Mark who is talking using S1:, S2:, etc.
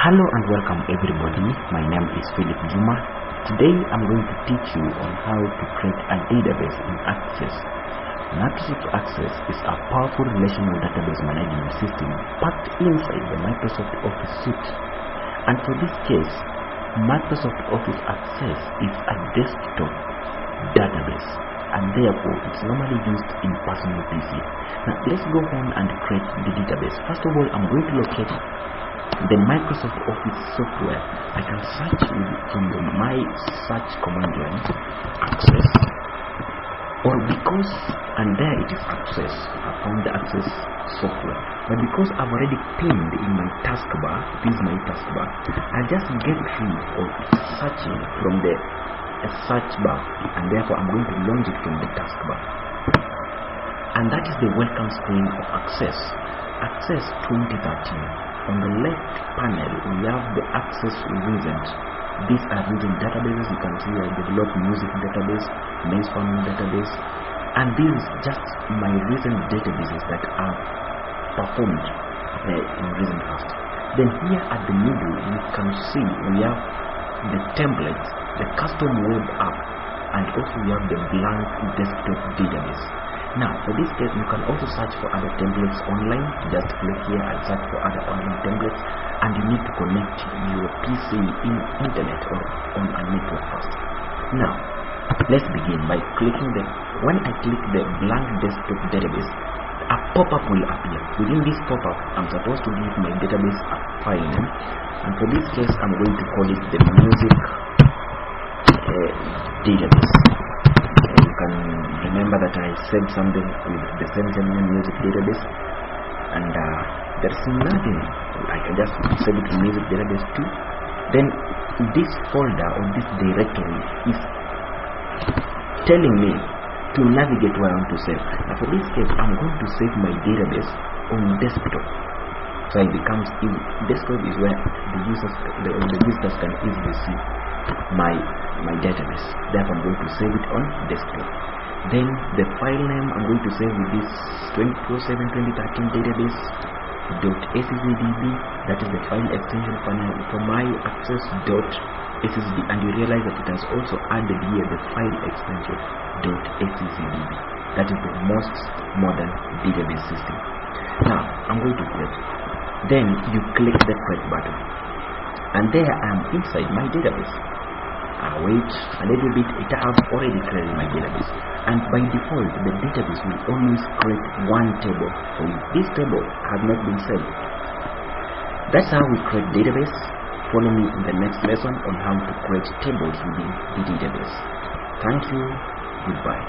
S1: Hello and welcome everybody. My name is Juma. Today I'm going to teach you on how to create a database in Access. Microsoft Access is a powerful relational database management system packed inside the Microsoft Office suite. And for this case, Microsoft Office Access is a desktop database, and therefore it's normally used in personal PC. Now let's go on and create the database. First of all, I'm going to locate the Microsoft Office software. I can search from my search command line Access, or because, and there it is Access. I found the Access software, but because I've already pinned in my taskbar, this is my taskbar, I just get rid of searching from the search bar, and therefore I'm going to launch it from the taskbar. And that is the welcome screen of Access 2013. On the left panel we have the Access recent. These are recent databases. You can see I developed music database, maze farming database, and this is just my recent databases that are performed in recent past. Then here at the middle you can see we have the templates, the custom web app, and also we have the blank desktop database. Now for this case you can also search for other templates online. Just click here and search for other online templates, and you need to connect your PC in internet or on a network first. Now let's begin by clicking when I click the blank desktop database, a pop-up will appear. Within this pop-up I'm supposed to give my database a file name, and for this case I'm going to call it the music database. You can remember that I said something with the same name, music database, and there's nothing. I can just save it to music database 2. Then this folder or this directory is telling me to navigate where I want to save. Now for this case I'm going to save my database on desktop, so it becomes easy. Desktop is where the visitors can easily see my database. Therefore I'm going to save it on desktop. Then the file name I'm going to save with this 24/7/2013 database .scsdb. That is the file extension for my access.ssd, and you realize that it has also added here the file extension .scsdb. That is the most modern database system. Now I'm going to create. Then you click the create button, and there I am inside my database. Wait a little bit, it has already created my database, and by default the database will always create one table for you. This table has not been saved. That's how we create database. Follow me in the next lesson on how to create tables within the database. Thank you. Goodbye.